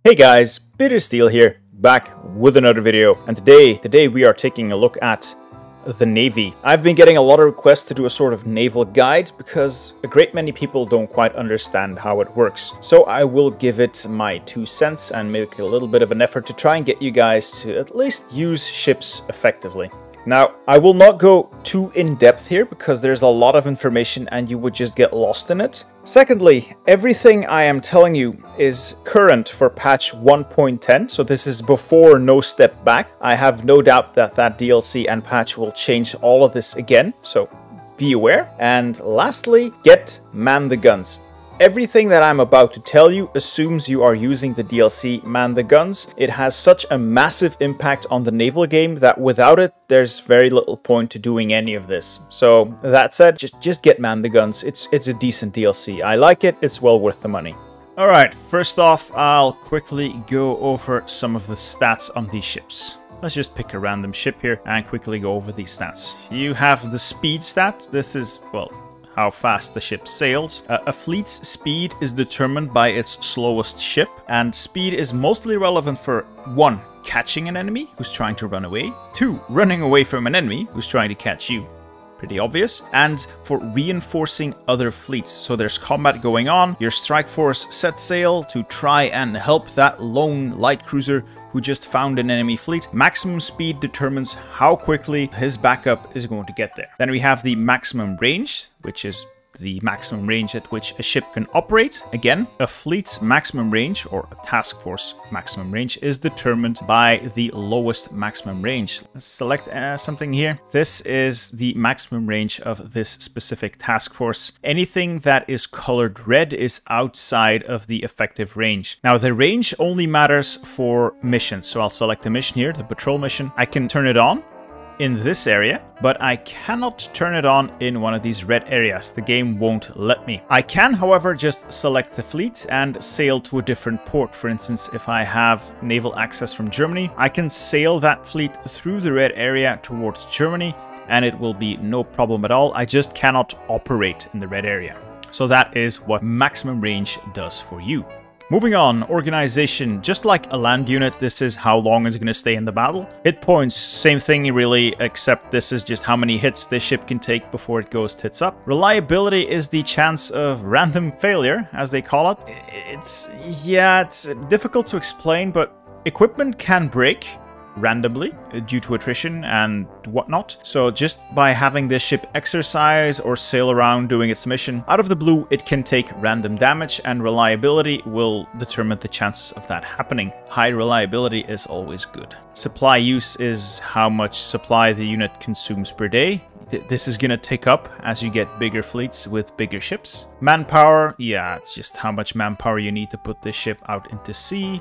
Hey guys, Bittersteel here, back with another video, and today we are taking a look at the Navy. I've been getting a lot of requests to do a sort of naval guide because a great many people don't quite understand how it works. So I will give it my 2 cents and make a little bit of an effort to try and get you guys to at least use ships effectively. Now, I will not go too in-depth here because there's a lot of information and you would just get lost in it. Secondly, everything I am telling you is current for patch 1.10, so this is before No Step Back. I have no doubt that that DLC and patch will change all of this again, so be aware. And lastly, get Man the Guns. Everything that I'm about to tell you assumes you are using the DLC Man the Guns. It has such a massive impact on the naval game that without it, there's very little point to doing any of this. So that said, just get Man the Guns. It's a decent DLC. I like it. It's well worth the money. Alright, first off, I'll quickly go over some of the stats on these ships. Let's just pick a random ship here and quickly go over these stats. You have the speed stat. This is, well, how fast the ship sails. A fleet's speed is determined by its slowest ship, and speed is mostly relevant for 1. Catching an enemy who's trying to run away, 2. Running away from an enemy who's trying to catch you. Pretty obvious. And for reinforcing other fleets. So there's combat going on, your strike force sets sail to try and help that lone light cruiser who just found an enemy fleet. Maximum speed determines how quickly his backup is going to get there. Then we have the maximum range, which is the maximum range at which a ship can operate. Again, a fleet's maximum range, or a task force maximum range, is determined by the lowest maximum range. Let's select something here. This is the maximum range of this specific task force. Anything that is colored red is outside of the effective range. Now, the range only matters for missions. So I'll select the mission here, the patrol mission. I can turn it on in this area, but I cannot turn it on in one of these red areas. The game won't let me. I can, however, just select the fleet and sail to a different port. For instance, if I have naval access from Germany, I can sail that fleet through the red area towards Germany, and it will be no problem at all. I just cannot operate in the red area. So that is what maximum range does for you. Moving on, organization. Just like a land unit, this is how long it's going to stay in the battle. Hit points, same thing really, except this is just how many hits this ship can take before it goes tits up. Reliability is the chance of random failure, as they call it. It's difficult to explain, but equipment can break randomly due to attrition and whatnot. So just by having this ship exercise or sail around doing its mission, out of the blue it can take random damage, and reliability will determine the chances of that happening. High reliability is always good. Supply use is how much supply the unit consumes per day. This is going to tick up as you get bigger fleets with bigger ships. Manpower, yeah, it's just how much manpower you need to put this ship out into sea.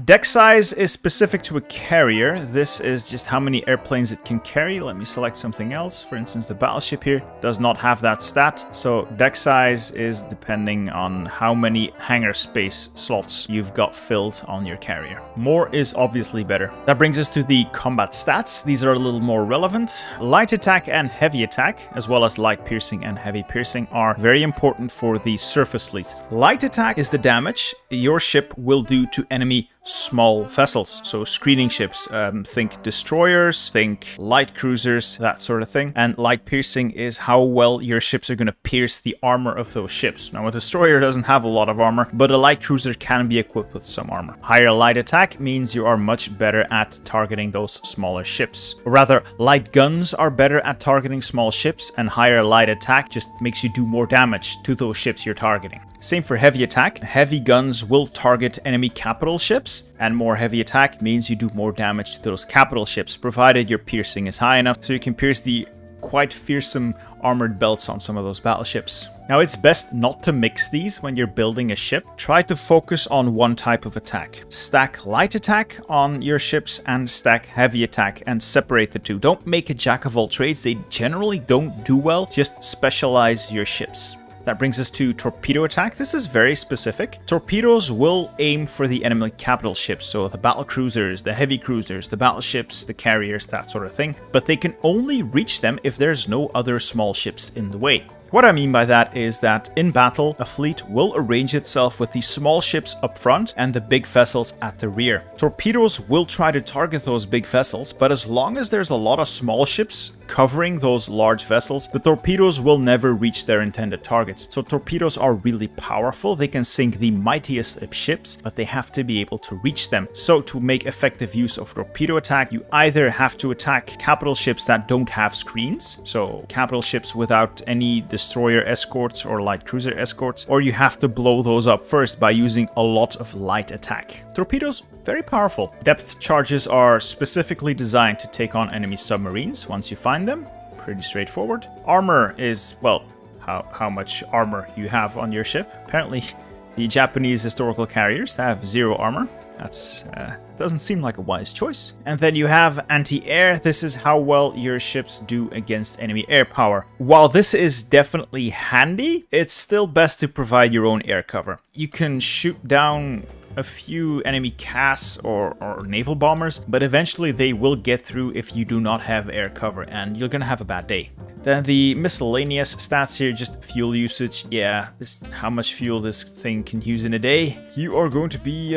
Deck size is specific to a carrier. This is just how many airplanes it can carry. Let me select something else. For instance, the battleship here does not have that stat. So deck size is depending on how many hangar space slots you've got filled on your carrier. More is obviously better. That brings us to the combat stats. These are a little more relevant. Light attack and heavy attack, as well as light piercing and heavy piercing, are very important for the surface fleet. Light attack is the damage your ship will do to enemy small vessels, so screening ships, think destroyers, think light cruisers, that sort of thing. And light piercing is how well your ships are going to pierce the armor of those ships. Now, a destroyer doesn't have a lot of armor, but a light cruiser can be equipped with some armor. Higher light attack means you are much better at targeting those smaller ships. Or rather, light guns are better at targeting small ships, and higher light attack just makes you do more damage to those ships you're targeting. Same for heavy attack. Heavy guns will target enemy capital ships, and more heavy attack means you do more damage to those capital ships, provided your piercing is high enough so you can pierce the quite fearsome armored belts on some of those battleships. Now, it's best not to mix these when you're building a ship. Try to focus on one type of attack. Stack light attack on your ships and stack heavy attack, and separate the two. Don't make a jack of all trades. They generally don't do well. Just specialize your ships. That brings us to torpedo attack. This is very specific. Torpedoes will aim for the enemy capital ships, so the battle cruisers, the heavy cruisers, the battleships, the carriers, that sort of thing. But they can only reach them if there's no other small ships in the way. What I mean by that is that in battle, a fleet will arrange itself with the small ships up front and the big vessels at the rear. Torpedoes will try to target those big vessels, but as long as there's a lot of small ships covering those large vessels, the torpedoes will never reach their intended targets. So torpedoes are really powerful. They can sink the mightiest of ships, but they have to be able to reach them. So to make effective use of torpedo attack, you either have to attack capital ships that don't have screens, so capital ships without any destroyer escorts or light cruiser escorts, or you have to blow those up first by using a lot of light attack. Torpedoes, very powerful. Depth charges are specifically designed to take on enemy submarines once you find them. Pretty straightforward. Armor is, well, how much armor you have on your ship. Apparently, the Japanese historical carriers have 0 armor. That's doesn't seem like a wise choice. And then you have anti-air. This is how well your ships do against enemy air power. While this is definitely handy, it's still best to provide your own air cover. You can shoot down a few enemy CAS or naval bombers, but eventually they will get through if you do not have air cover, and you're gonna have a bad day. Then the miscellaneous stats here, just fuel usage. Yeah, this how much fuel this thing can use in a day. You are going to be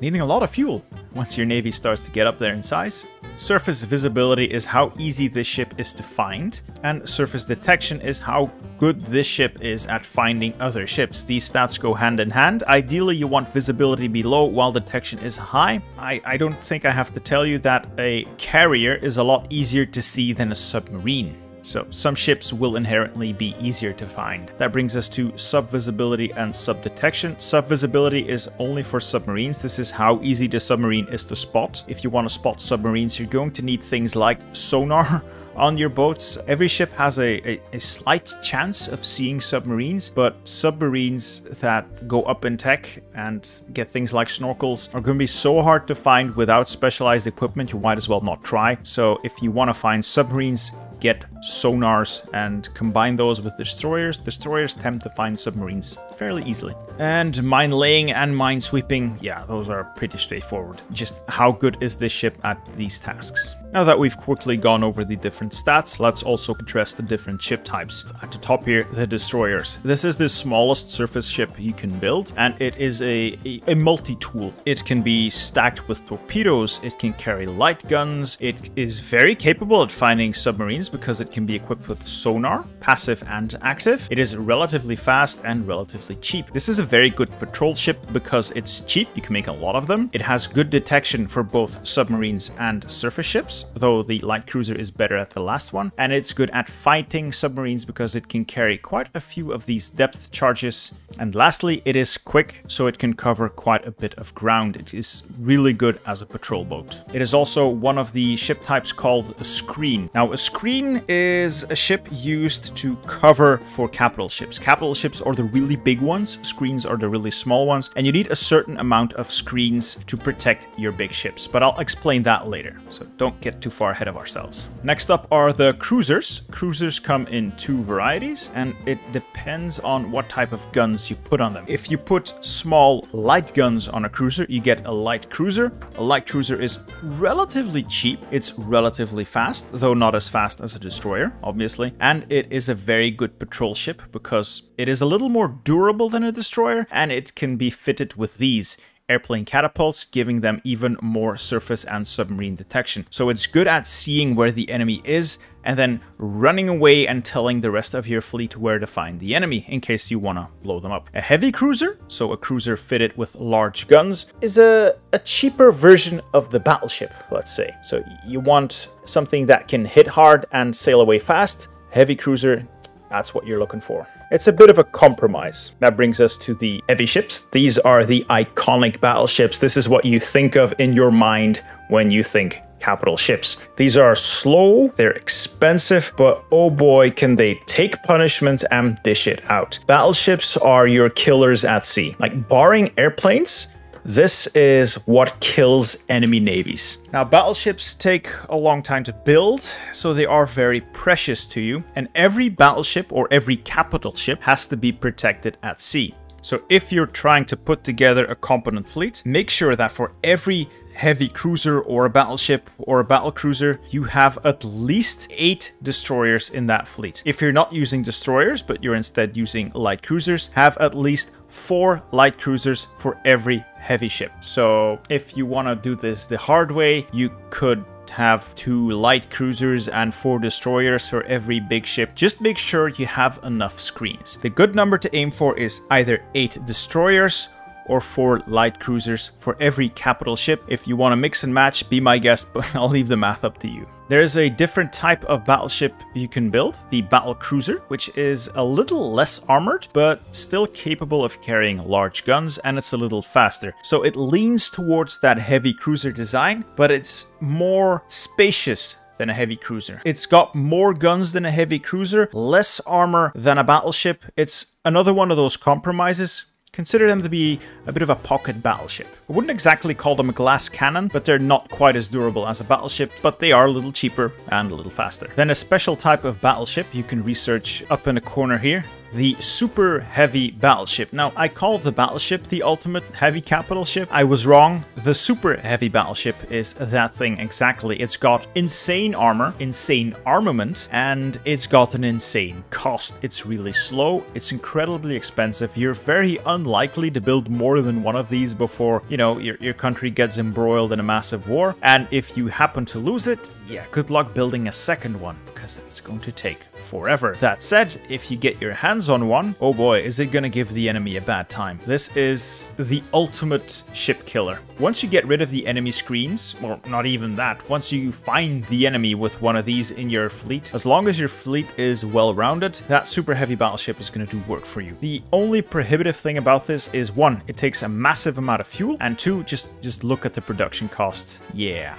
needing a lot of fuel once your navy starts to get up there in size. Surface visibility is how easy this ship is to find, and surface detection is how good this ship is at finding other ships. These stats go hand in hand. Ideally, you want visibility be low while detection is high. I don't think I have to tell you that a carrier is a lot easier to see than a submarine. So some ships will inherently be easier to find. That brings us to sub-visibility and sub-detection. Sub-visibility is only for submarines. This is how easy the submarine is to spot. If you want to spot submarines, you're going to need things like sonar on your boats. Every ship has a slight chance of seeing submarines, but submarines that go up in tech and get things like snorkels are going to be so hard to find without specialized equipment, you might as well not try. So if you want to find submarines, get sonars and combine those with destroyers. Destroyers tend to find submarines fairly easily. And mine laying and mine sweeping, yeah, those are pretty straightforward. Just how good is this ship at these tasks? Now that we've quickly gone over the different stats, let's also address the different ship types. At the top here, the destroyers. This is the smallest surface ship you can build, and it is a multi-tool. It can be stacked with torpedoes, it can carry light guns, it is very capable at finding submarines because it can be equipped with sonar, passive and active. It is relatively fast and relatively cheap. This is a very good patrol ship because it's cheap, you can make a lot of them. It has good detection for both submarines and surface ships, though the light cruiser is better at the last one. And it's good at fighting submarines because it can carry quite a few of these depth charges. And lastly, it is quick, so it can cover quite a bit of ground. It is really good as a patrol boat. It is also one of the ship types called a screen. Now, a screen is a ship used to cover for capital ships. Capital ships are the really big ones, screens are the really small ones, and you need a certain amount of screens to protect your big ships. But I'll explain that later, so don't get too far ahead of ourselves. Next up are the cruisers. Cruisers come in 2 varieties, and it depends on what type of guns you put on them. If you put small light guns on a cruiser, you get a light cruiser. A light cruiser is relatively cheap. It's relatively fast, though not as fast as a destroyer, obviously. And it is a very good patrol ship because it is a little more durable than a destroyer, and it can be fitted with these airplane catapults, giving them even more surface and submarine detection. So it's good at seeing where the enemy is and then running away and telling the rest of your fleet where to find the enemy in case you want to blow them up. A heavy cruiser, so a cruiser fitted with large guns, is a cheaper version of the battleship, let's say. So you want something that can hit hard and sail away fast. Heavy cruiser, that's what you're looking for. It's a bit of a compromise. That brings us to the heavy ships. These are the iconic battleships. This is what you think of in your mind when you think capital ships. These are slow, they're expensive, but oh boy, can they take punishment and dish it out. Battleships are your killers at sea. Like, barring airplanes, this is what kills enemy navies. Now, battleships take a long time to build, so they are very precious to you, and every battleship or every capital ship has to be protected at sea. So if you're trying to put together a competent fleet, make sure that for every heavy cruiser or a battleship or a battle cruiser, you have at least 8 destroyers in that fleet. If you're not using destroyers, but you're instead using light cruisers, have at least 4 light cruisers for every heavy ship. So if you want to do this the hard way, you could have 2 light cruisers and 4 destroyers for every big ship. Just make sure you have enough screens. The good number to aim for is either 8 destroyers or 4 light cruisers for every capital ship. If you want to mix and match, be my guest, but I'll leave the math up to you. There's a different type of battleship you can build, the battle cruiser, which is a little less armored, but still capable of carrying large guns, and it's a little faster. So it leans towards that heavy cruiser design, but it's more spacious than a heavy cruiser. It's got more guns than a heavy cruiser, less armor than a battleship. It's another one of those compromises. Consider them to be a bit of a pocket battleship. I wouldn't exactly call them a glass cannon, but they're not quite as durable as a battleship, but they are a little cheaper and a little faster. Then a special type of battleship you can research up in the corner here. The super heavy battleship. Now, I call the battleship the ultimate heavy capital ship. I was wrong. The super heavy battleship is that thing exactly. It's got insane armor, insane armament, and it's got an insane cost. It's really slow. It's incredibly expensive. You're very unlikely to build more than one of these before, you know, your country gets embroiled in a massive war. And if you happen to lose it, yeah, good luck building a second one, because it's going to take forever. That said, if you get your hands on one, oh boy, is it gonna give the enemy a bad time. This is the ultimate ship killer. Once you get rid of the enemy screens, or not even that, once you find the enemy with one of these in your fleet, as long as your fleet is well-rounded, that super heavy battleship is gonna do work for you. The only prohibitive thing about this is 1, it takes a massive amount of fuel, and 2, just look at the production cost. Yeah.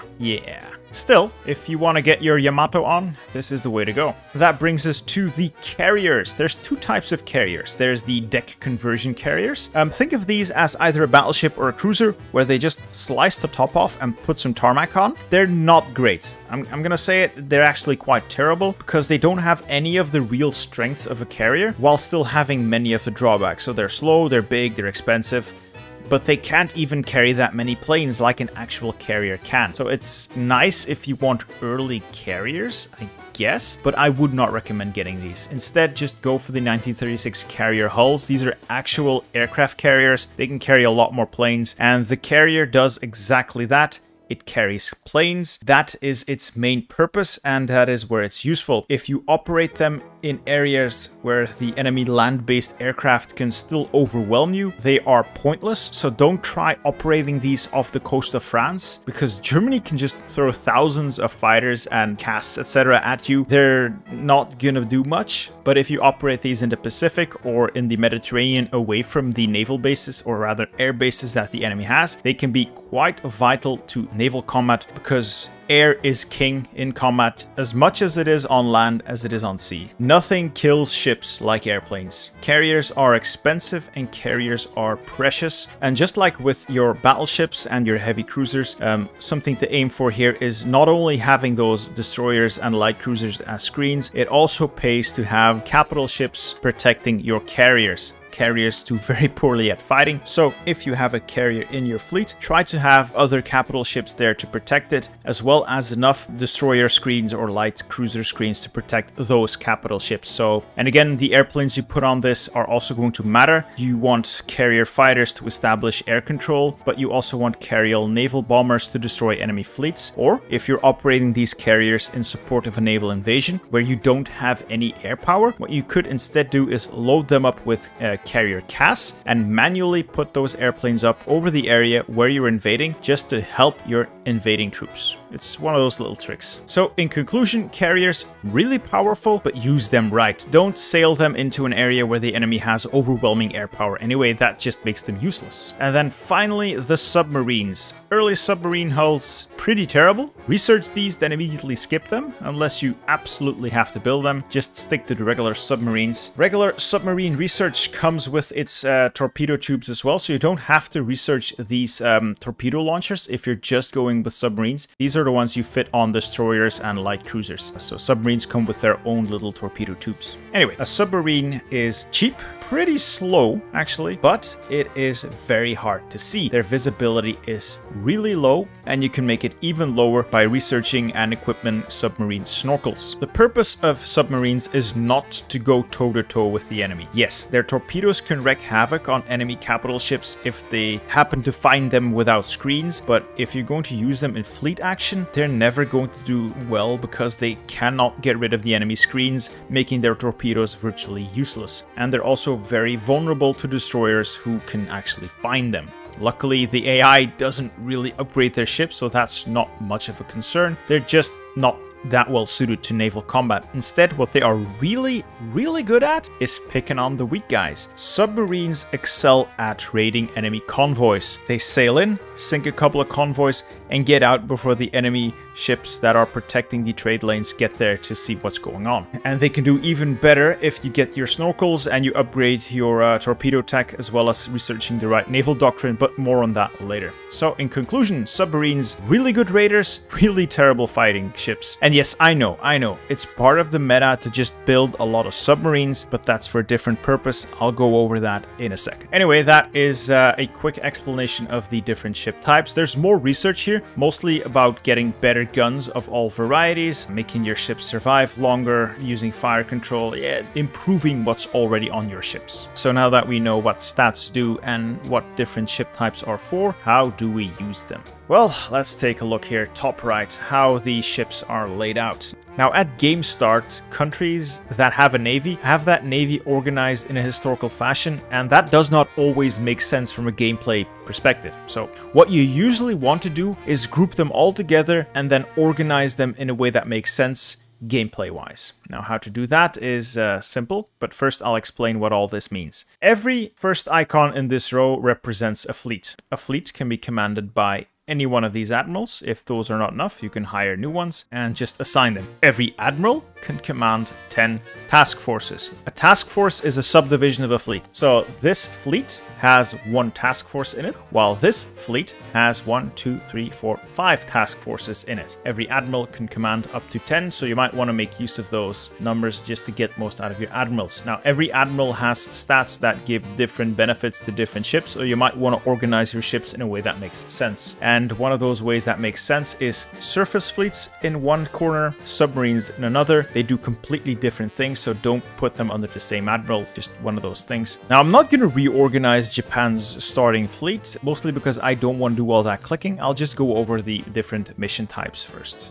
Still, if you want to get your Yamato on, this is the way to go. That brings us to the carriers. There's 2 types of carriers. There's the deck conversion carriers. Think of these as either a battleship or a cruiser, where they just slice the top off and put some tarmac on. They're not great. I'm gonna say it, they're actually quite terrible, because they don't have any of the real strengths of a carrier, while still having many of the drawbacks. So they're slow, they're big, they're expensive, but they can't even carry that many planes like an actual carrier can. So it's nice if you want early carriers, I guess, but I would not recommend getting these. Instead, just go for the 1936 carrier hulls. These are actual aircraft carriers. They can carry a lot more planes, and the carrier does exactly that. It carries planes. That is its main purpose, and that is where it's useful. If you operate them in areas where the enemy land-based aircraft can still overwhelm you, they are pointless. So don't try operating these off the coast of France, because Germany can just throw thousands of fighters and casks, etc. at you. They're not gonna do much. But if you operate these in the Pacific or in the Mediterranean away from the naval bases, or rather air bases that the enemy has, they can be quite vital to naval combat, because air is king in combat as much as it is on land as it is on sea. Nothing kills ships like airplanes. Carriers are expensive and carriers are precious. And just like with your battleships and your heavy cruisers, something to aim for here is not only having those destroyers and light cruisers as screens, it also pays to have capital ships protecting your carriers. Carriers do very poorly at fighting, so if you have a carrier in your fleet, try to have other capital ships there to protect it, as well as enough destroyer screens or light cruiser screens to protect those capital ships. So, and again, the airplanes you put on this are also going to matter. You want carrier fighters to establish air control, but you also want carrier naval bombers to destroy enemy fleets. Or if you're operating these carriers in support of a naval invasion where you don't have any air power, what you could instead do is load them up with carrier CAS and manually put those airplanes up over the area where you're invading, just to help your invading troops. It's one of those little tricks. So in conclusion, carriers really powerful, but use them right. Don't sail them into an area where the enemy has overwhelming air power anyway. That just makes them useless. And then finally, the submarines. Early submarine hulls, pretty terrible. Research these, then immediately skip them unless you absolutely have to build them. Just stick to the regular submarines. Regular submarine research comes with its torpedo tubes as well, so you don't have to research these torpedo launchers if you're just going with submarines. These are the ones you fit on destroyers and light cruisers. So submarines come with their own little torpedo tubes. Anyway, a submarine is cheap, pretty slow actually, but it is very hard to see. Their visibility is really low, and you can make it even lower by researching and equipping submarine snorkels. The purpose of submarines is not to go toe-to-toe with the enemy. Yes, their torpedoes can wreak havoc on enemy capital ships if they happen to find them without screens, but if you're going to use them in fleet action, they're never going to do well because they cannot get rid of the enemy screens, making their torpedoes virtually useless. And they're also very vulnerable to destroyers who can actually find them. Luckily, the AI doesn't really upgrade their ships, so that's not much of a concern. They're just not that well suited to naval combat. Instead, what they are really good at is picking on the weak guys. Submarines excel at raiding enemy convoys. They sail in, sink a couple of convoys, and get out before the enemy ships that are protecting the trade lanes get there to see what's going on. And they can do even better if you get your snorkels and you upgrade your torpedo tech, as well as researching the right naval doctrine, but more on that later. So in conclusion, submarines, really good raiders, really terrible fighting ships. And yes, I know, it's part of the meta to just build a lot of submarines, but that's for a different purpose. I'll go over that in a second. Anyway, that is a quick explanation of the different ship types. There's more research here, mostly about getting better guns of all varieties, making your ships survive longer, using fire control, yeah, improving what's already on your ships. So now that we know what stats do and what different ship types are for, how do we use them? Well, let's take a look here, top right, how the ships are laid out. Now at game start, countries that have a navy have that navy organized in a historical fashion, and that does not always make sense from a gameplay perspective. So what you usually want to do is group them all together and then organize them in a way that makes sense gameplay wise. Now how to do that is simple, but first I'll explain what all this means. Every first icon in this row represents a fleet. A fleet can be commanded by any one of these admirals. If those are not enough, you can hire new ones and just assign them. Every admiral can command 10 task forces. A task force is a subdivision of a fleet. So this fleet has one task force in it, while this fleet has 1, 2, 3, 4, 5 task forces in it. Every admiral can command up to 10, so you might want to make use of those numbers just to get most out of your admirals. Now, every admiral has stats that give different benefits to different ships, so you might want to organize your ships in a way that makes sense. And one of those ways that makes sense is surface fleets in one corner, submarines in another. They do completely different things, so don't put them under the same admiral, just one of those things. Now, I'm not going to reorganize Japan's starting fleet, mostly because I don't want to do all that clicking. I'll just go over the different mission types first.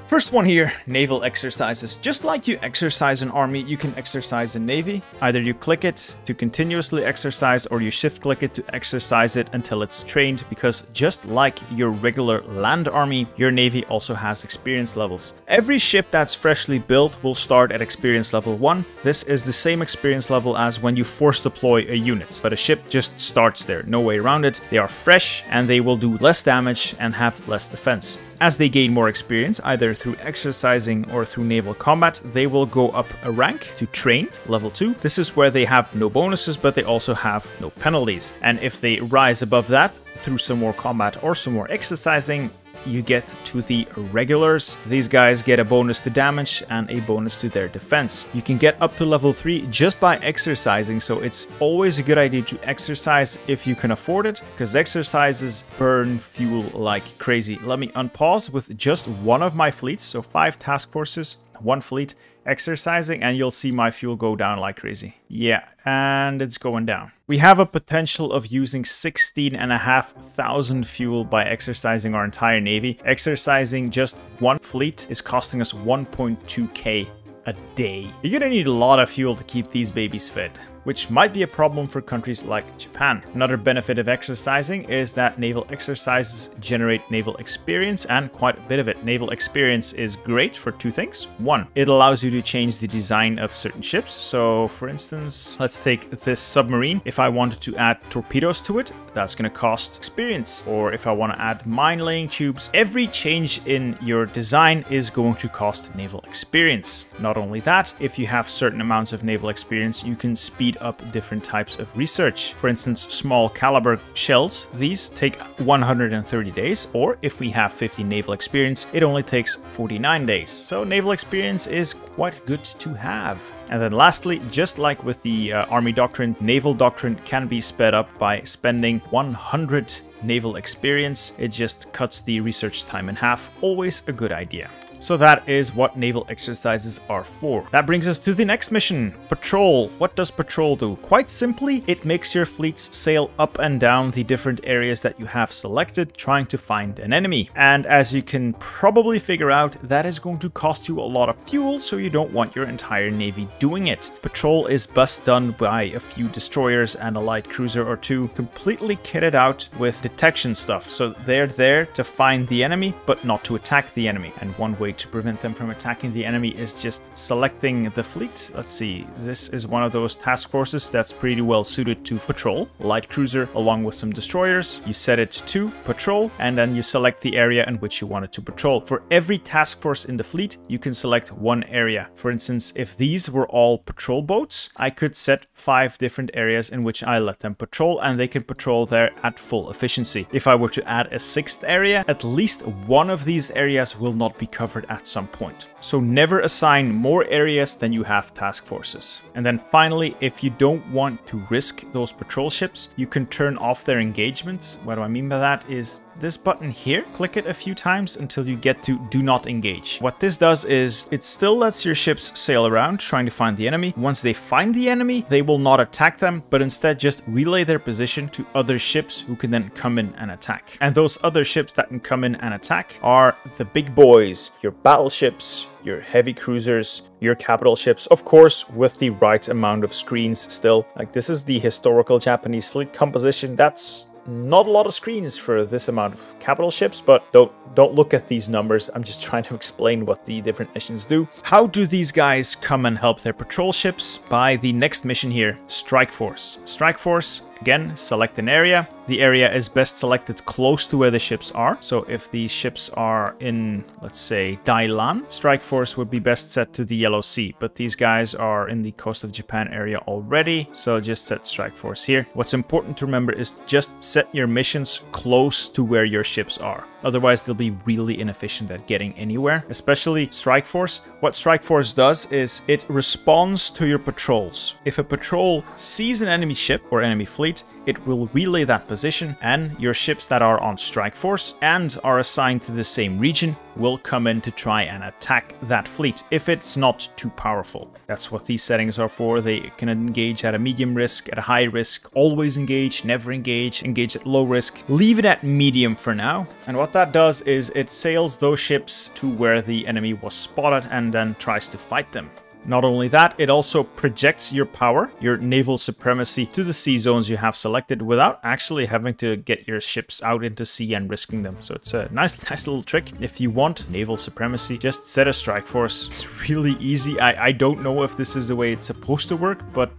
First one here, naval exercises. Just like you exercise an army, you can exercise a navy. Either you click it to continuously exercise or you shift click it to exercise it until it's trained, because just like your regular land army, your navy also has experience levels. Every ship that's freshly built will start at experience level 1. This is the same experience level as when you force deploy a unit, but a ship just starts there, no way around it. They are fresh and they will do less damage and have less defense. As they gain more experience, either through exercising or through naval combat, they will go up a rank to trained, level 2. This is where they have no bonuses, but they also have no penalties. And if they rise above that through some more combat or some more exercising, you get to the regulars. These guys get a bonus to damage and a bonus to their defense. You can get up to level 3 just by exercising, so it's always a good idea to exercise if you can afford it, because exercises burn fuel like crazy. Let me unpause with just one of my fleets, so 5 task forces, 1 fleet, exercising, and you'll see my fuel go down like crazy. Yeah, and it's going down. We have a potential of using 16,500 fuel by exercising our entire navy. Exercising just 1 fleet is costing us 1.2k a day. You're gonna need a lot of fuel to keep these babies fed, which might be a problem for countries like Japan. Another benefit of exercising is that naval exercises generate naval experience, and quite a bit of it. Naval experience is great for 2 things. 1, it allows you to change the design of certain ships. So for instance, let's take this submarine. If I wanted to add torpedoes to it, that's going to cost experience. Or if I want to add mine laying tubes, every change in your design is going to cost naval experience. Not only that, if you have certain amounts of naval experience, you can speed speed up different types of research. For instance, small caliber shells, these take 130 days, or if we have 50 naval experience, it only takes 49 days. So naval experience is quite good to have. And then lastly, just like with the Army Doctrine, Naval Doctrine can be sped up by spending 100 naval experience. It just cuts the research time in half. Always a good idea. So that is what naval exercises are for. That brings us to the next mission, Patrol. What does Patrol do? Quite simply, it makes your fleets sail up and down the different areas that you have selected, trying to find an enemy. And as you can probably figure out, that is going to cost you a lot of fuel, so you don't want your entire navy doing it. Patrol is best done by a few destroyers and a light cruiser or two, completely kitted out with detection stuff. So they're there to find the enemy, but not to attack the enemy. And one way to prevent them from attacking the enemy is just selecting the fleet. Let's see, this is one of those task forces that's pretty well suited to patrol. Light cruiser along with some destroyers. You set it to patrol and then you select the area in which you want it to patrol. For every task force in the fleet, you can select one area. For instance, if these were all patrol boats, I could set 5 different areas in which I let them patrol, and they can patrol there at full efficiency. If I were to add a 6th area, at least one of these areas will not be covered at some point. So never assign more areas than you have task forces. And then finally, if you don't want to risk those patrol ships, you can turn off their engagement. What do I mean by that is this button here. Click it a few times until you get to do not engage. What this does is it still lets your ships sail around trying to find the enemy. Once they find the enemy, they will not attack them, but instead just relay their position to other ships who can then come in and attack. And those other ships that can come in and attack are the big boys, your battleships, your heavy cruisers, your capital ships, of course, with the right amount of screens still. Like, this is the historical Japanese fleet composition. That's not a lot of screens for this amount of capital ships, but don't look at these numbers. I'm just trying to explain what the different missions do. How do these guys come and help their patrol ships? By the next mission here, Strike Force. Strike Force, again, select an area. The area is best selected close to where the ships are. So if the ships are in, let's say, Dailan, Strike Force would be best set to the Yellow Sea. But these guys are in the coast of Japan area already, so just set Strike Force here. What's important to remember is to just set your missions close to where your ships are. Otherwise, they'll be really inefficient at getting anywhere, especially Strike Force. What Strike Force does is it responds to your patrols. If a patrol sees an enemy ship or enemy fleet, it will relay that position, and your ships that are on Strike Force and are assigned to the same region will come in to try and attack that fleet if it's not too powerful. That's what these settings are for. They can engage at a medium risk, at a high risk, always engage, never engage, engage at low risk. Leave it at medium for now. And what that does is it sails those ships to where the enemy was spotted and then tries to fight them. Not only that, it also projects your power, your naval supremacy, to the sea zones you have selected without actually having to get your ships out into sea and risking them. So it's a nice little trick. If you want naval supremacy, just set a strike force. It's really easy. I don't know if this is the way it's supposed to work, but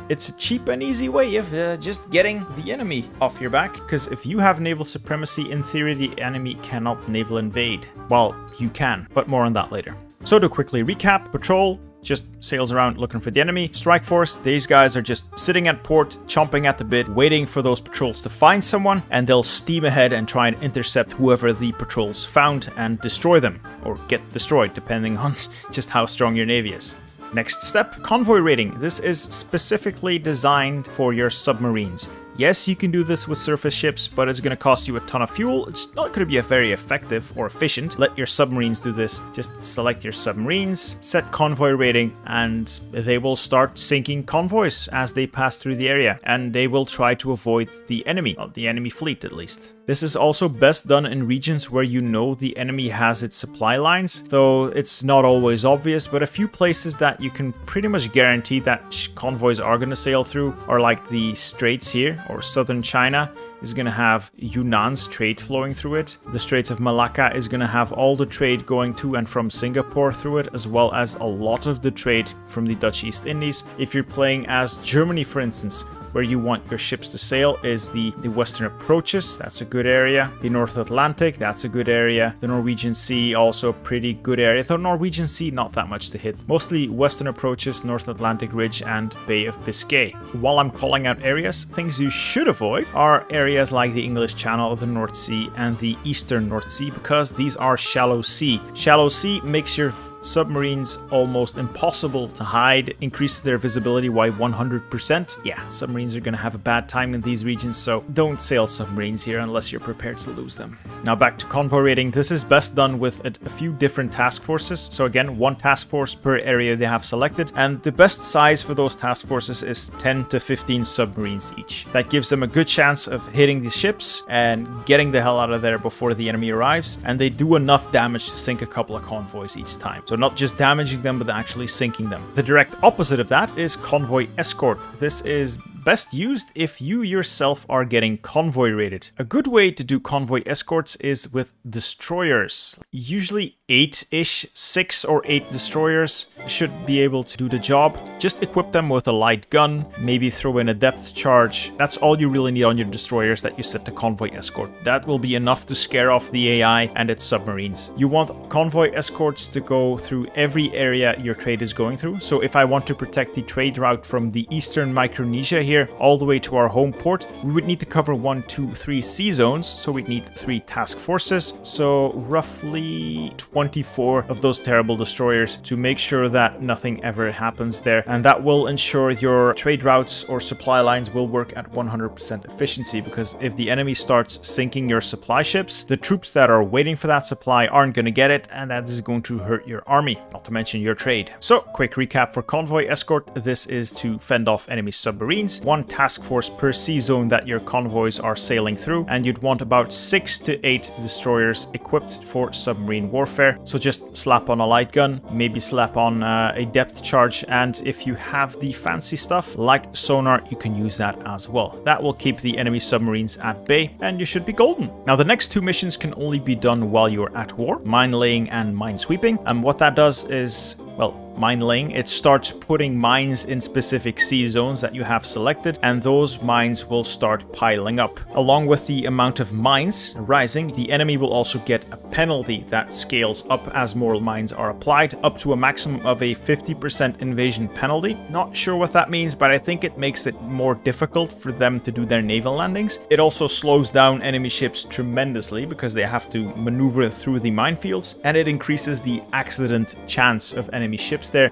it's a cheap and easy way of just getting the enemy off your back. Because if you have naval supremacy, in theory, the enemy cannot naval invade. Well, you can, but more on that later. So to quickly recap, Patrol just sails around looking for the enemy. Strike Force, these guys are just sitting at port, chomping at the bit, waiting for those patrols to find someone, and they'll steam ahead and try and intercept whoever the patrols found and destroy them, or get destroyed, depending on just how strong your navy is. Next step, convoy raiding. This is specifically designed for your submarines. Yes, you can do this with surface ships, but it's going to cost you a ton of fuel. It's not going to be very effective or efficient. Let your submarines do this. Just select your submarines, set convoy rating, and they will start sinking convoys as they pass through the area. And they will try to avoid the enemy fleet at least. This is also best done in regions where you know the enemy has its supply lines, though it's not always obvious, but a few places that you can pretty much guarantee that convoys are going to sail through are like the Straits here, or southern China is going to have Yunnan's trade flowing through it. The Straits of Malacca is going to have all the trade going to and from Singapore through it, as well as a lot of the trade from the Dutch East Indies. If you're playing as Germany, for instance, where you want your ships to sail is the western approaches. That's a good area. The North Atlantic, that's a good area. The Norwegian Sea, also a pretty good area. The Norwegian Sea, not that much to hit. Mostly western approaches, North Atlantic Ridge and Bay of Biscay. While I'm calling out areas, things you should avoid are areas like the English Channel, the North Sea and the Eastern North Sea, because these are shallow sea. Shallow sea makes your submarines almost impossible to hide, increases their visibility by 100%. Yeah, submarines are going to have a bad time in these regions, so don't sail submarines here unless you're prepared to lose them. Now back to convoy raiding. This is best done with a few different task forces. So again, one task force per area they have selected, and the best size for those task forces is 10 to 15 submarines each. That gives them a good chance of hitting the ships and getting the hell out of there before the enemy arrives, and they do enough damage to sink a couple of convoys each time. So not just damaging them, but actually sinking them. The direct opposite of that is convoy escort. This is best used if you yourself are getting convoy raided. A good way to do convoy escorts is with destroyers. Usually 8-ish, 6 or 8 destroyers should be able to do the job. Just equip them with a light gun, maybe throw in a depth charge. That's all you really need on your destroyers that you set to convoy escort. That will be enough to scare off the AI and its submarines. You want convoy escorts to go through every area your trade is going through. So if I want to protect the trade route from the eastern Micronesia here all the way to our home port, we would need to cover 1, 2, 3 sea zones, so we'd need 3 task forces, so roughly 24 of those terrible destroyers to make sure that nothing ever happens there, and that will ensure your trade routes or supply lines will work at 100% efficiency, because if the enemy starts sinking your supply ships, the troops that are waiting for that supply aren't going to get it, and that is going to hurt your army, not to mention your trade. So quick recap for convoy escort: this is to fend off enemy submarines, 1 task force per sea zone that your convoys are sailing through, and you'd want about 6 to 8 destroyers equipped for submarine warfare. So just slap on a light gun, maybe slap on a depth charge, and if you have the fancy stuff like sonar, you can use that as well. That will keep the enemy submarines at bay, and you should be golden. Now the next 2 missions can only be done while you're at war: mine laying and mine sweeping. And what that does is, well, mine laying, it starts putting mines in specific sea zones that you have selected, and those mines will start piling up. Along with the amount of mines rising, the enemy will also get a penalty that scales up as more mines are applied, up to a maximum of a 50% invasion penalty. Not sure what that means, but I think it makes it more difficult for them to do their naval landings. It also slows down enemy ships tremendously because they have to maneuver through the minefields, and it increases the accident chance of enemy ships there,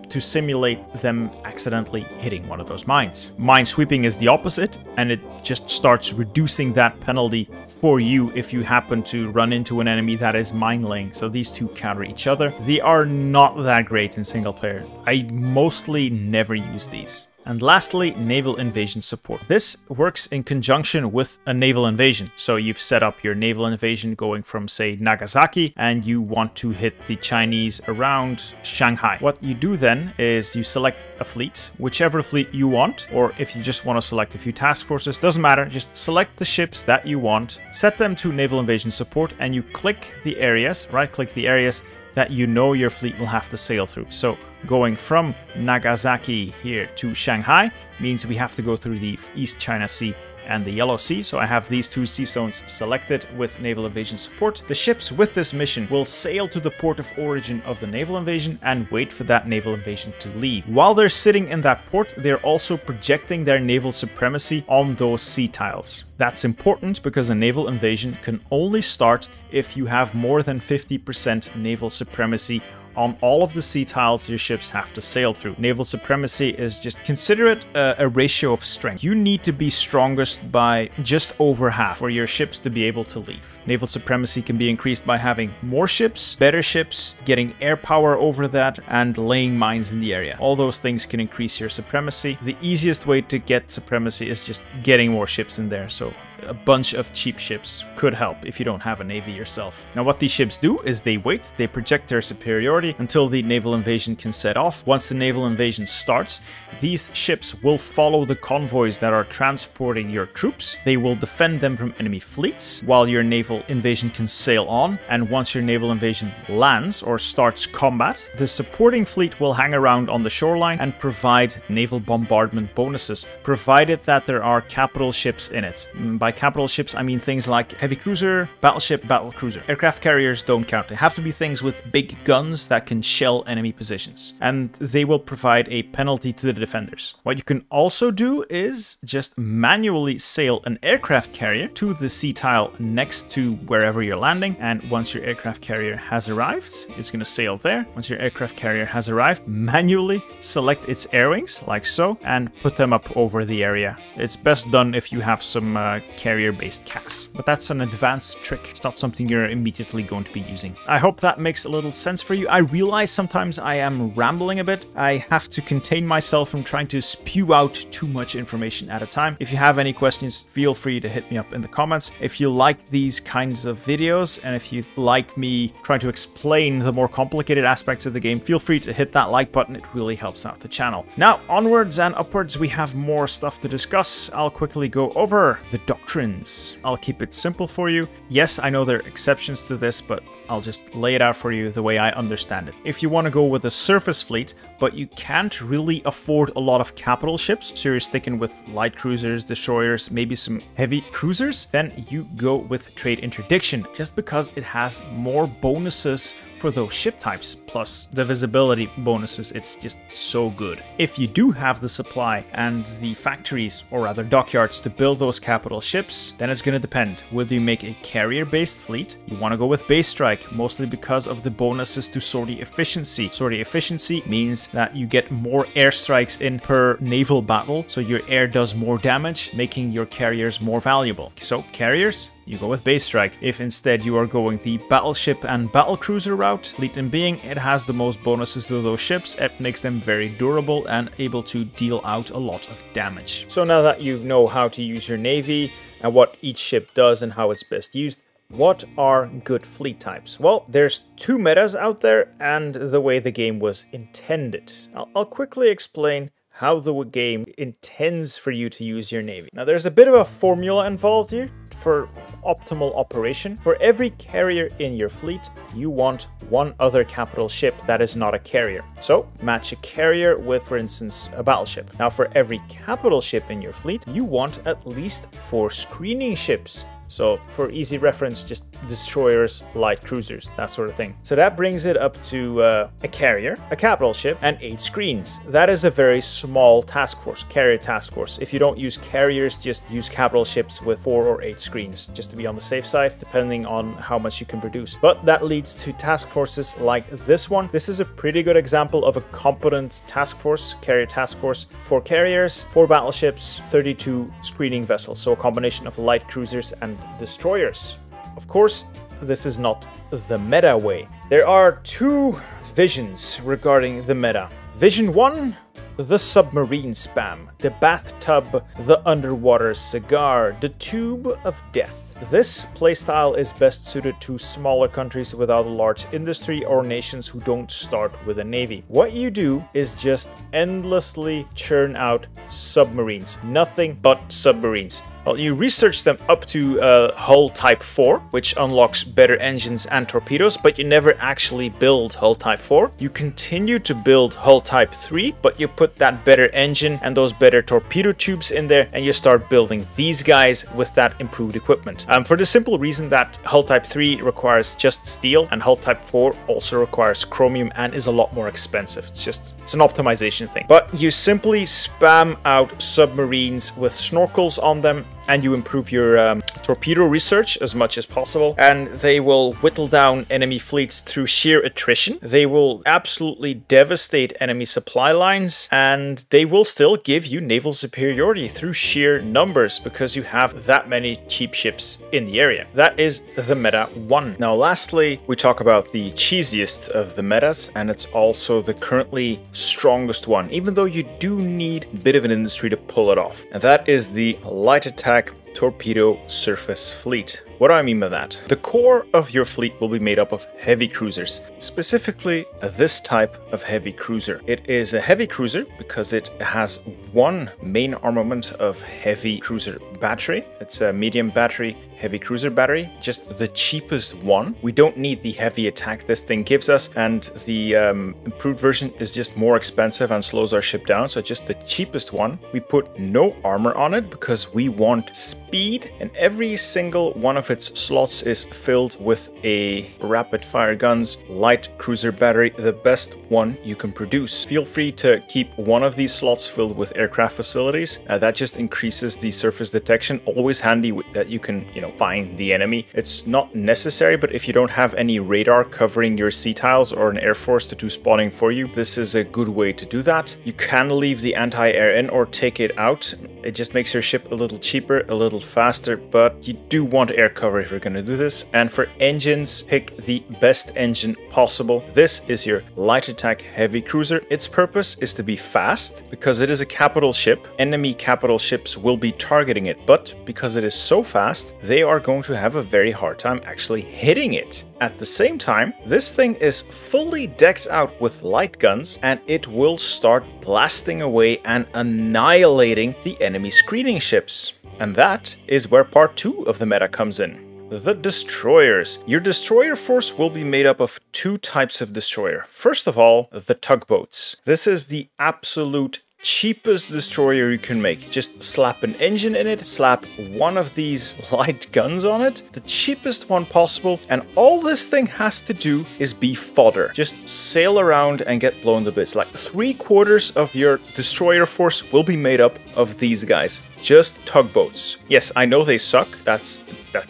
to simulate them accidentally hitting one of those mines. Mine sweeping is the opposite, and it just starts reducing that penalty for you if you happen to run into an enemy that is mine laying. So these two counter each other. They are not that great in single player. I mostly never use these. And lastly, naval invasion support. This works in conjunction with a naval invasion. So you've set up your naval invasion going from, say, Nagasaki, and you want to hit the Chinese around Shanghai. What you do then is you select a fleet, whichever fleet you want, or if you just want to select a few task forces, doesn't matter, just select the ships that you want, set them to naval invasion support, and you click the areas, right-click the areas that you know your fleet will have to sail through. So going from Nagasaki here to Shanghai means we have to go through the East China Sea and the Yellow Sea. So I have these 2 sea zones selected with naval invasion support. The ships with this mission will sail to the port of origin of the naval invasion and wait for that naval invasion to leave. While they're sitting in that port, they're also projecting their naval supremacy on those sea tiles. That's important because a naval invasion can only start if you have more than 50% naval supremacy on all of the sea tiles your ships have to sail through. Naval supremacy is, just consider it a ratio of strength. You need to be strongest by just over half for your ships to be able to leave. Naval supremacy can be increased by having more ships, better ships, getting air power over that, and laying mines in the area. All those things can increase your supremacy. The easiest way to get supremacy is just getting more ships in there. So a bunch of cheap ships could help if you don't have a navy yourself. Now what these ships do is they wait, they project their superiority until the naval invasion can set off. Once the naval invasion starts, these ships will follow the convoys that are transporting your troops. They will defend them from enemy fleets while your naval invasion can sail on, and once your naval invasion lands or starts combat, the supporting fleet will hang around on the shoreline and provide naval bombardment bonuses, provided that there are capital ships in it. By capital ships, I mean things like heavy cruiser, battleship, battlecruiser. Aircraft carriers don't count. They have to be things with big guns that can shell enemy positions, and they will provide a penalty to the defenders. What you can also do is just manually sail an aircraft carrier to the sea tile next to wherever you're landing, and once your aircraft carrier has arrived, it's going to sail there. Once your aircraft carrier has arrived, manually select its air wings like so and put them up over the area. It's best done if you have some carrier-based CAS, but that's an advanced trick. It's not something you're immediately going to be using. I hope that makes a little sense for you. I realize sometimes I am rambling a bit. I have to contain myself from trying to spew out too much information at a time. If you have any questions, feel free to hit me up in the comments. If you like these kinds of videos, and if you like me trying to explain the more complicated aspects of the game, feel free to hit that like button. It really helps out the channel. Now, onwards and upwards, we have more stuff to discuss. I'll quickly go over the doctrines. I'll keep it simple for you. Yes, I know there are exceptions to this, but I'll just lay it out for you the way I understand it. If you want to go with a surface fleet, but you can't really afford a lot of capital ships, so you're sticking with light cruisers, destroyers, maybe some heavy cruisers, then you go with trade interdiction, just because it has more bonuses for those ship types, plus the visibility bonuses. It's just so good. If you do have the supply and the factories, or rather dockyards, to build those capital ships, then it's going to depend whether you make a carrier-based fleet. You want to go with base strike, mostly because of the bonuses to sortie efficiency. Sortie efficiency means that you get more airstrikes in per naval battle, so your air does more damage, making your carriers more valuable. So carriers, you go with base strike. If instead you are going the battleship and battlecruiser route, fleet in being, it has the most bonuses to those ships. It makes them very durable and able to deal out a lot of damage. So now that you know how to use your navy and what each ship does and how it's best used, what are good fleet types? Well, there's two metas out there and the way the game was intended. I'll quickly explain how the game intends for you to use your navy. Now, there's a bit of a formula involved here for optimal operation. For every carrier in your fleet, you want one other capital ship that is not a carrier. So match a carrier with, for instance, a battleship. Now, for every capital ship in your fleet, you want at least 4 screening ships. So for easy reference, just destroyers, light cruisers, that sort of thing. So that brings it up to a carrier, a capital ship, and 8 screens. That is a very small task force, carrier task force. If you don't use carriers, just use capital ships with 4 or 8 screens, just to be on the safe side, depending on how much you can produce. But that leads to task forces like this one. This is a pretty good example of a competent task force, carrier task force. 4 carriers, 4 battleships, 32 screening vessels. So a combination of light cruisers and destroyers. Of course, this is not the meta way. There are 2 visions regarding the meta. Vision 1, the submarine spam, the bathtub, the underwater cigar, the tube of death. This playstyle is best suited to smaller countries without a large industry or nations who don't start with a navy. What you do is just endlessly churn out submarines. Nothing but submarines. Well, you research them up to hull type 4, which unlocks better engines and torpedoes, but you never actually build hull type 4. You continue to build hull type 3, but you put that better engine and those better torpedo tubes in there, and you start building these guys with that improved equipment. For the simple reason that hull type 3 requires just steel, and hull type 4 also requires chromium and is a lot more expensive. It's an optimization thing. But you simply spam out submarines with snorkels on them, and you improve your torpedo research as much as possible, and they will whittle down enemy fleets through sheer attrition. They will absolutely devastate enemy supply lines, and they will still give you naval superiority through sheer numbers because you have that many cheap ships in the area. That is the meta 1. Now lastly, we talk about the cheesiest of the metas, and it's also the currently strongest one, even though you do need a bit of an industry to pull it off, and that is the light attack torpedo surface fleet. What do I mean by that? The core of your fleet will be made up of heavy cruisers, specifically this type of heavy cruiser. It is a heavy cruiser because it has one main armament of heavy cruiser battery. It's a medium battery, heavy cruiser battery, just the cheapest one. We don't need the heavy attack this thing gives us, and the improved version is just more expensive and slows our ship down, so just the cheapest one. We put no armor on it because we want speed, and every single one of its slots is filled with a rapid fire guns light cruiser battery, the best one you can produce. Feel free to keep one of these slots filled with aircraft facilities. That just increases the surface detection. Always handy that you can, find the enemy. It's not necessary, but if you don't have any radar covering your sea tiles or an air force to do spotting for you, this is a good way to do that. You can leave the anti-air in or take it out. It just makes your ship a little cheaper, a little faster, but you do want air cover if you're going to do this. And for engines, pick the best engine possible. This is your light attack heavy cruiser. Its purpose is to be fast because it is a capital ship. Enemy capital ships will be targeting it, but because it is so fast, they are going to have a very hard time actually hitting it. At the same time, this thing is fully decked out with light guns, and it will start blasting away and annihilating the enemy screening ships. And that is where part 2 of the meta comes in. The destroyers. Your destroyer force will be made up of 2 types of destroyer. First of all, the tugboats. This is the absolute cheapest destroyer you can make. Just slap an engine in it, slap one of these light guns on it, the cheapest one possible, and all this thing has to do is be fodder. Just sail around and get blown to bits. Like 3/4 of your destroyer force will be made up of these guys. Just tugboats. Yes, I know they suck. That's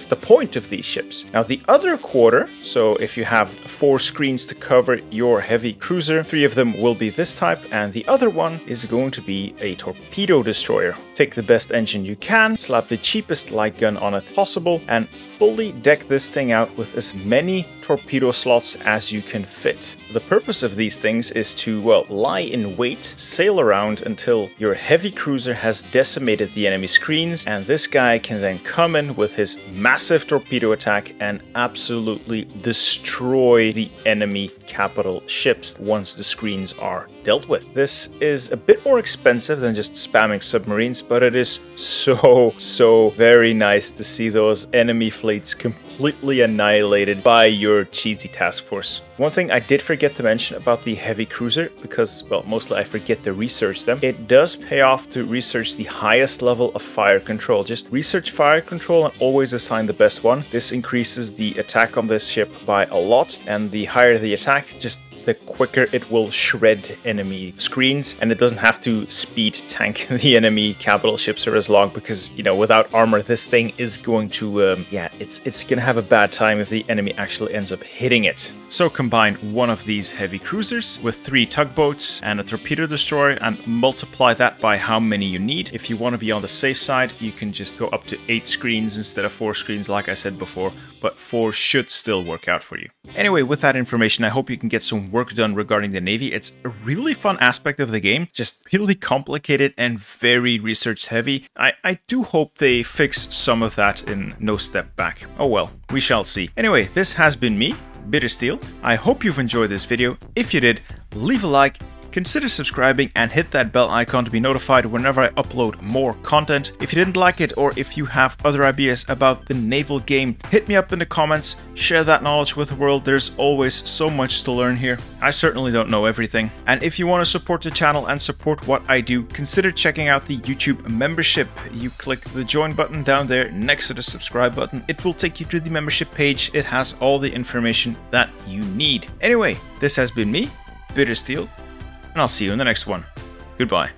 the point of these ships. Now the other quarter, so if you have 4 screens to cover your heavy cruiser, 3 of them will be this type, and the other one is going to be a torpedo destroyer. Take the best engine you can, slap the cheapest light gun on it possible, and fully deck this thing out with as many torpedo slots as you can fit. The purpose of these things is to, well, lie in wait, sail around until your heavy cruiser has decimated the enemy screens, and this guy can then come in with his massive torpedo attack and absolutely destroy the enemy capital ships once the screens are dealt with. This is a bit more expensive than just spamming submarines, but it is so very nice to see those enemy fleets completely annihilated by your cheesy task force. One thing I did forget to mention about the heavy cruiser, because, well, mostly I forget to research them, it does pay off to research the highest level of fire control. Just research fire control and always assign the best one. This increases the attack on this ship by a lot, and the higher the attack, just the quicker it will shred enemy screens, and it doesn't have to speed tank the enemy capital ships or as long, because, without armor, this thing is going to, it's gonna have a bad time if the enemy actually ends up hitting it. So combine one of these heavy cruisers with 3 tugboats and a torpedo destroyer and multiply that by how many you need. If you want to be on the safe side, you can just go up to 8 screens instead of 4 screens like I said before, but 4 should still work out for you. Anyway, with that information, I hope you can get some work done regarding the Navy. It's a really fun aspect of the game, just really complicated and very research heavy. I do hope they fix some of that in No Step Back. Oh well, we shall see. Anyway, this has been me, Bittersteel. I hope you've enjoyed this video. If you did, leave a like, consider subscribing and hit that bell icon to be notified whenever I upload more content. If you didn't like it, or if you have other ideas about the naval game, hit me up in the comments, share that knowledge with the world. There's always so much to learn here. I certainly don't know everything. And if you want to support the channel and support what I do, consider checking out the YouTube membership. You click the join button down there next to the subscribe button. It will take you to the membership page. It has all the information that you need. Anyway, this has been me, Bittersteel, and I'll see you in the next one. Goodbye.